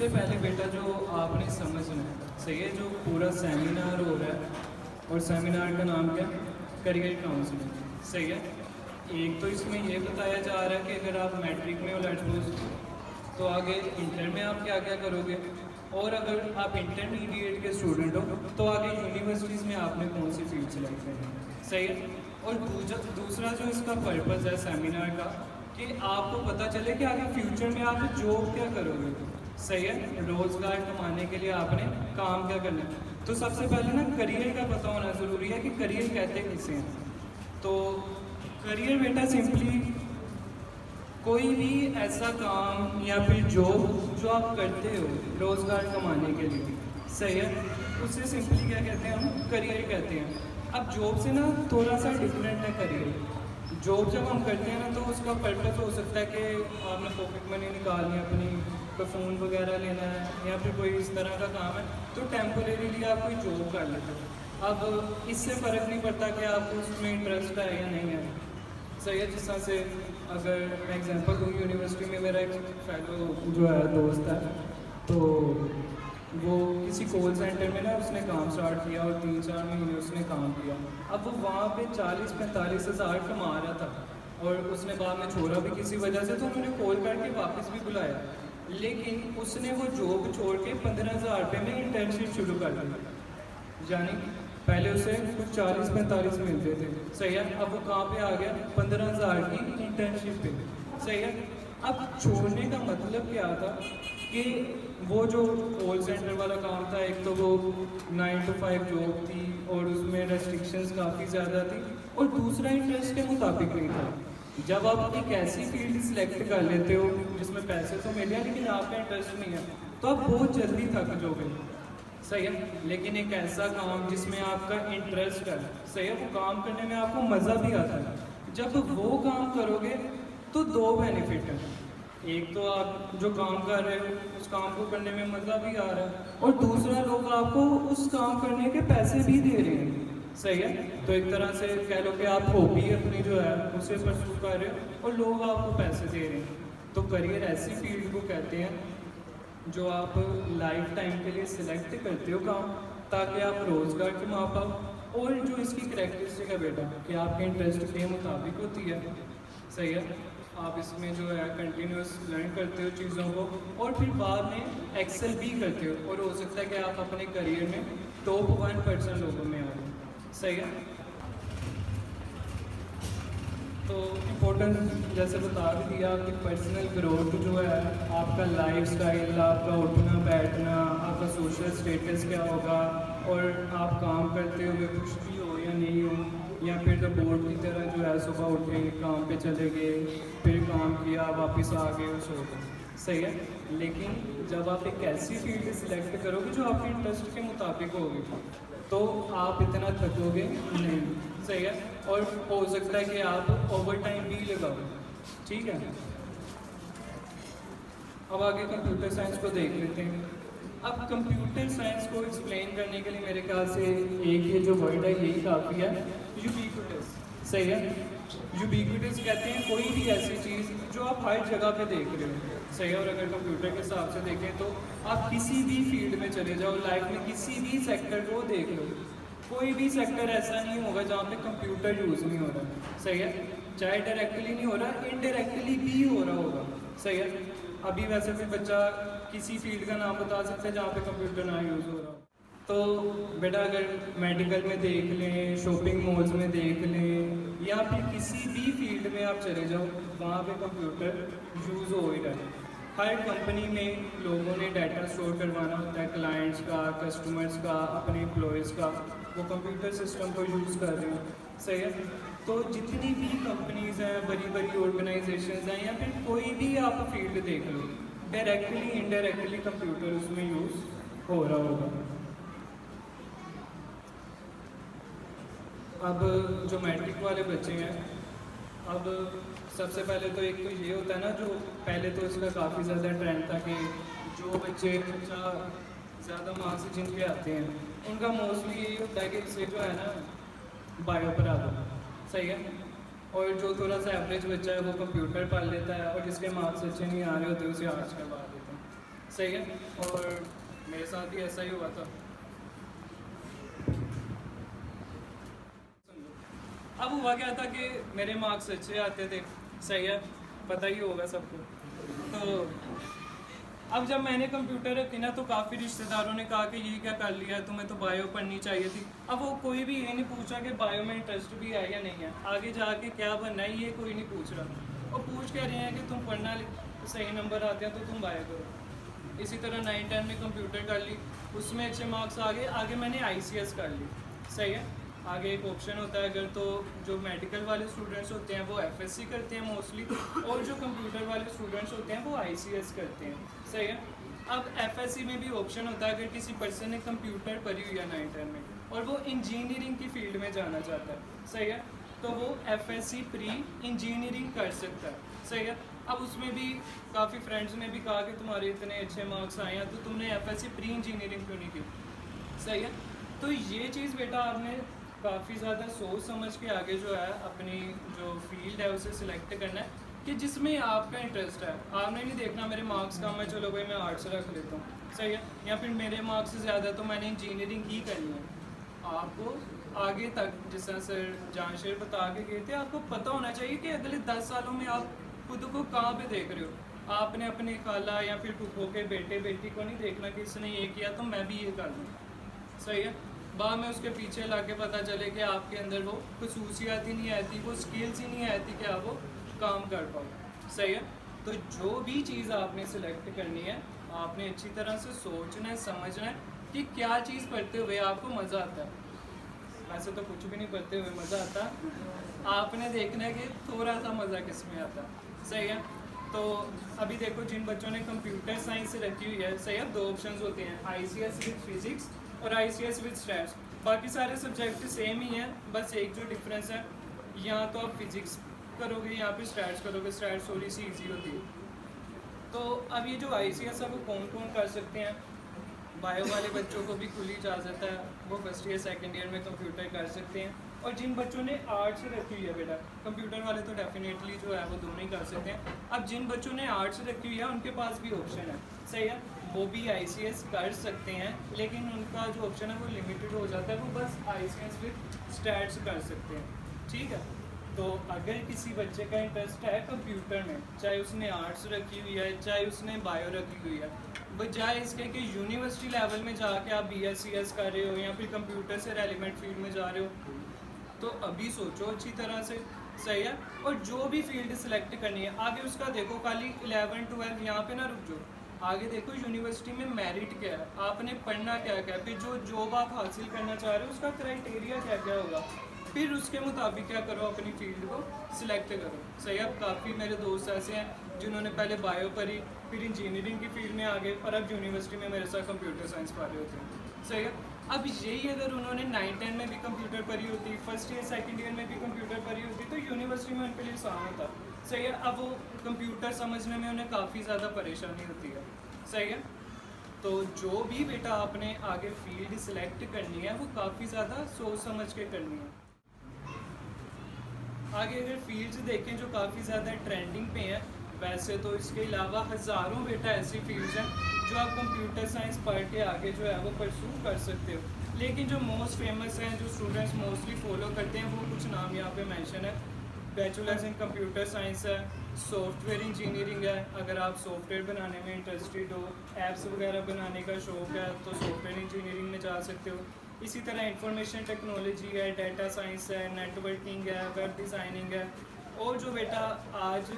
सबसे पहले बेटा जो आपने समझना है, सही है, जो पूरा सेमिनार हो रहा है और सेमिनार का नाम क्या है? Career counselling. सही है। एक तो इसमें ये बताया जा रहा है कि अगर आप मैट्रिक में हो लेट्स सपोज, तो आगे इंटर में आप क्या क्या करोगे, और अगर आप इंटरमीडिएट के स्टूडेंट हो तो आगे यूनिवर्सिटीज़ में आपने कौन सी फील्ड सेलेक्ट करनी है। सही है। और दूसरा जो इसका पर्पज़ है सेमिनार का, कि आपको पता चले कि आगे फ्यूचर में आप जॉब क्या करोगे। सही है। रोज़गार कमाने के लिए आपने काम क्या करना है। तो सबसे पहले ना करियर का पता होना ज़रूरी है कि करियर कहते किसे हैं। तो करियर बेटा सिंपली कोई भी ऐसा काम या फिर जॉब जो आप करते हो रोज़गार कमाने के लिए। सही है। उससे सिंपली क्या कहते हैं, हम करियर कहते हैं। अब जॉब से ना थोड़ा सा डिफरेंट है करियर। जॉब जब हम करते हैं ना तो उसका पर्पस हो सकता है कि आपने पॉकेट मनी निकालनी है अपनी, कोई फ़ोन वगैरह लेना है या फिर कोई इस तरह का काम है, तो टेम्पोरेरीली आप कोई जॉब कर लेते हो। अब इससे फ़र्क नहीं पड़ता कि आपको उसमें इंटरेस्ट है या नहीं है। सही है। जिस तरह से अगर मैं एग्जांपल दूँ, यूनिवर्सिटी में मेरा एक फेलो जो है दोस्त है, तो वो किसी कॉल सेंटर में ना उसने काम स्टार्ट किया और 3-4 महीने उसने काम किया। अब वो वहाँ पे 40-45 हज़ार कमा रहा था, और उसने बाद में छोड़ा भी किसी वजह से, तो उन्होंने कॉल करके वापस भी बुलाया, लेकिन उसने वो जॉब छोड़ के 15,000 रुपये में इंटर्नशिप शुरू कर दी। यानी पहले उसे कुछ 40-45 मिलते थे। सही है। अब वो कहाँ पे आ गया, 15,000 की इंटर्नशिप पे। सही है। अब छोड़ने का मतलब क्या था कि वो जो कॉल सेंटर वाला काम था, एक तो वो 9 to 5 जॉब थी और उसमें रेस्ट्रिक्शंस काफ़ी ज़्यादा थी, और दूसरा इंटरेस्ट के मुताबिक नहीं था। जब आप एक ऐसी फील्ड सिलेक्ट कर लेते हो जिसमें पैसे तो मिले हैं लेकिन आपका इंटरेस्ट नहीं है, तो आप बहुत जल्दी थक जाओगे। सही है। लेकिन एक ऐसा काम जिसमें आपका इंटरेस्ट है, सही है, वो काम करने में आपको मज़ा भी आता है। जब वो काम करोगे तो दो बेनिफिट हैं। एक तो आप जो काम कर रहे हो उस काम को करने में मज़ा भी आ रहा है, और दूसरा लोग आपको उस काम करने के पैसे भी दे रहे हैं। सही है। तो एक तरह से कह लो कि आप हॉबी अपनी जो है उसे परस्यू कर रहे हो और लोग आपको पैसे दे रहे हैं। तो करियर ऐसी फील्ड को कहते हैं जो आप लाइफ टाइम के लिए सिलेक्ट करते हो काम, ताकि आप रोज़गार कमा पाओ। और जो इसकी करेक्टरिस्टिक है बेटा कि आपके इंटरेस्ट के मुताबिक होती है। सही है। आप इसमें जो है कंटिन्यूस लर्न करते हो चीज़ों को, और फिर बाद में एक्सेल भी करते हो, और हो सकता है कि आप अपने करियर में टॉप 1% लोगों में आ जाओ। सही है। तो इम्पोर्टेंस जैसे बता भी दिया कि पर्सनल ग्रोथ जो है, आपका लाइफ स्टाइल, आपका उठना बैठना, आपका सोशल स्टेटस क्या होगा, और आप काम करते हुए खुश भी हो या नहीं हो, या फिर द बोर्ड की तरह जो है सुबह उठे काम पे चले गए, फिर काम किया वापस आ गए और सो गए। सही है। लेकिन जब आप एक ऐसी फील्ड सेलेक्ट करोगे जो आपके इंटरेस्ट के मुताबिक होगी, तो आप इतना थकोगे नहीं। सही है। और हो सकता है कि आप ओवर टाइम भी लगाओ। ठीक है। अब आगे कंप्यूटर साइंस को देख लेते हैं। अब कंप्यूटर साइंस को एक्सप्लेन करने के लिए मेरे ख्याल से एक ये जो वर्ड है यही काफ़ी है, यूबिक्विटस। सही है। यूबिक्विटस कहते हैं कोई भी ऐसी चीज़ जो आप हर जगह पे देख रहे हो। सही है। और अगर कंप्यूटर के हिसाब से देखें तो आप किसी भी फील्ड में चले जाओ, लाइफ में किसी भी सेक्टर को देख लो, कोई भी सेक्टर ऐसा नहीं होगा जहाँ पे कंप्यूटर यूज़ नहीं हो रहा। सही है। चाहे डायरेक्टली नहीं हो रहा, इनडायरेक्टली भी हो रहा होगा। सही है। अभी वैसे कोई बच्चा किसी फील्ड का नाम बता सकता है जहाँ पे कंप्यूटर ना यूज़ हो रहा हो। तो बेटा अगर मेडिकल में देख लें, शॉपिंग मॉल्स में देख लें, या फिर किसी भी फील्ड में आप चले जाओ, वहाँ पे कंप्यूटर यूज़ हो ही रहा है। हर कंपनी में लोगों ने डाटा स्टोर करवाना होता है, क्लाइंट्स का, कस्टमर्स का, अपने एम्प्लॉयज़ का, वो कंप्यूटर सिस्टम को यूज़ कर रहे हैं। सही है। तो जितनी भी कंपनीज़ हैं, बड़ी बड़ी ऑर्गेनाइजेशंस हैं, या फिर कोई भी आप फील्ड देख लो, डायरेक्टली इनडायरेक्टली कंप्यूटर उसमें यूज़ हो रहा होगा। अब जो मैट्रिक वाले बच्चे हैं, अब सबसे पहले तो एक तो ये होता है ना, जो पहले तो इसका काफ़ी ज़्यादा ट्रेंड था कि जो बच्चे अच्छा ज़्यादा मार्क्स जिन पे आते हैं उनका मोस्टली यही होता है कि इससे जो है ना बायो पर आता है। सही है। और जो थोड़ा सा एवरेज बच्चा है वो कंप्यूटर पढ़ लेता है, और जिसके मार्क्स अच्छे नहीं आ रहे होते उसे आर्ट्स करवा देते हैं। सही है। और मेरे साथ भी ऐसा ही हुआ था। अब हुआ क्या था कि मेरे मार्क्स अच्छे आते थे, सही है, पता ही होगा सबको। तो अब जब मैंने कंप्यूटर रखी ना, तो काफ़ी रिश्तेदारों ने कहा कि ये क्या कर लिया, तुम्हें तो बायो पढ़नी चाहिए थी। अब वो कोई भी ये नहीं पूछा कि बायो में इंटरेस्ट भी है या नहीं है, आगे जाके क्या बनना है ये कोई नहीं पूछ रहा। वो पूछ कह रहे हैं कि तुम पढ़ना सही नंबर आते हैं तो तुम बायो करो। इसी तरह 9-10 में कंप्यूटर कर ली, उसमें अच्छे मार्क्स आ गए, आगे मैंने ICS कर ली, सही है। आगे एक ऑप्शन होता है अगर, तो जो मेडिकल वाले स्टूडेंट्स होते हैं वो FSC करते हैं मोस्टली, और जो कंप्यूटर वाले स्टूडेंट्स होते हैं वो ICS करते हैं, सही है। अब FSC में भी ऑप्शन होता है अगर किसी पर्सन ने कंप्यूटर पढ़ी हुई है 9-10 में और वो इंजीनियरिंग की फील्ड में जाना चाहता है, सही है, तो वो FSC प्री इंजीनियरिंग कर सकता है, सही है। अब उसमें भी काफ़ी फ्रेंड्स ने भी कहा कि तुम्हारे इतने अच्छे मार्क्स आए हैं तो तुमने FSC प्री इंजीनियरिंग क्यों नहीं की, सही है। तो ये चीज़ बेटा आपने काफ़ी ज़्यादा सोच समझ के आगे जो है अपनी जो फील्ड है उसे सिलेक्ट करना है कि जिसमें आपका इंटरेस्ट है। आपने नहीं देखना मेरे मार्क्स कम है चलो भाई मैं आर्ट्स रख लेता हूँ, सही है, या फिर मेरे मार्क्स से ज़्यादा तो मैंने इंजीनियरिंग ही करनी है। आपको आगे तक, जिस तरह सर जानशेर बता के गए थे, आपको पता होना चाहिए कि अगले 10 सालों में आप खुद को कहाँ पे देख रहे हो। आपने अपने खाला या फिर फूफो के बेटे बेटी को नहीं देखना कि इसने ये किया तो मैं भी ये कर लूँ, सही है। बाद में उसके पीछे लाके पता चले कि आपके अंदर वो खसूसियात ही नहीं आती, वो स्किल्स ही नहीं आती कि आप वो काम कर पाओ, सही है। तो जो भी चीज़ आपने सिलेक्ट करनी है आपने अच्छी तरह से सोचना है, समझना है कि क्या चीज़ पढ़ते हुए आपको मज़ा आता है। वैसे तो कुछ भी नहीं पढ़ते हुए मज़ा आता, आपने देखना है कि थोड़ा सा मज़ा किस में आता, सही है। तो अभी देखो जिन बच्चों ने कंप्यूटर साइंस रखी हुई है, सही है, 2 ऑप्शंस होते हैं, ICS विद फिज़िक्स और ICS विद स्टैट्स। बाकी सारे सब्जेक्ट सेम ही हैं, बस एक जो डिफरेंस है, यहाँ तो आप फिज़िक्स करोगे, यहाँ पे स्टैट्स करोगे, स्टैट्स थोड़ी सी ईजी होती है। तो अब ये जो ICS है वो कौन कौन कर सकते हैं, बायो वाले बच्चों को भी खुली इजाज़त है, वो फर्स्ट ईयर सेकेंड ईयर में कंप्यूटर कर सकते हैं। और जिन बच्चों ने आर्ट्स रखी हुई है बेटा, कंप्यूटर वाले तो डेफिनेटली जो है वो दोनों ही कर सकते हैं। अब जिन बच्चों ने आर्ट्स रखी हुई है उनके पास भी ऑप्शन है, सही है, वो भी ICS कर सकते हैं, लेकिन उनका जो ऑप्शन है वो लिमिटेड हो जाता है, वो बस ICS विद स्टैट्स कर सकते हैं, ठीक है। तो अगर किसी बच्चे का इंटरेस्ट है कंप्यूटर में, चाहे उसने आर्ट्स रखी हुई है चाहे उसने बायो रखी हुई है, बजाय इसके कि यूनिवर्सिटी लेवल में जाके आप BScs कर रहे हो या फिर कंप्यूटर से रेलिवेंट फील्ड में जा रहे हो, तो अभी सोचो अच्छी तरह से, सही है। और जो भी फील्ड सिलेक्ट करनी है आगे उसका देखो, खाली 11-12 यहाँ पे ना रुक जाओ, आगे देखो यूनिवर्सिटी में मेरिट क्या है, आपने पढ़ना क्या क्या है, फिर जो जॉब आप हासिल करना चाह रहे हो उसका क्राइटेरिया क्या क्या होगा, फिर उसके मुताबिक क्या करो, अपनी फील्ड को सिलेक्ट करो, सही है। अब काफ़ी मेरे दोस्त ऐसे हैं जिन्होंने पहले बायो पढ़ी, फिर इंजीनियरिंग की फील्ड में आ गए और अब यूनिवर्सिटी में मेरे साथ कंप्यूटर साइंस पढ़ रहे होते हैं, सही है। अब यही अगर उन्होंने 9-10 में भी कंप्यूटर पढ़ी होती, फर्स्ट ईयर सेकंड ईयर में भी कंप्यूटर पढ़ी होती, तो यूनिवर्सिटी में उनके लिए आसान होता, सही है। अब वो कंप्यूटर समझने में उन्हें काफ़ी ज़्यादा परेशानी होती है, सही है। तो जो भी बेटा आपने आगे फील्ड सिलेक्ट करनी है वो काफ़ी ज़्यादा सोच समझ के करनी है। आगे अगर फील्ड्स देखें जो काफ़ी ज़्यादा ट्रेंडिंग पे हैं, वैसे तो इसके अलावा हज़ारों बेटा ऐसी फील्ड्स हैं जो आप कंप्यूटर साइंस पढ़ के आगे जो है वो परस्यू कर सकते हो, लेकिन जो मोस्ट फेमस हैं, जो स्टूडेंट्स मोस्टली फॉलो करते हैं, वो कुछ नाम यहाँ पे मेंशन है। बैचलर्स इन कंप्यूटर साइंस है, सॉफ्टवेयर इंजीनियरिंग है, अगर आप सॉफ्टवेयर बनाने में इंटरेस्टेड हो, ऐप्स वगैरह बनाने का शौक़ है तो सॉफ्टवेयर इंजीनियरिंग में जा सकते हो। इसी तरह इंफॉर्मेशन टेक्नोलॉजी है, डाटा साइंस है, नेटवर्किंग है, वेब डिज़ाइनिंग है, और जो बेटा आज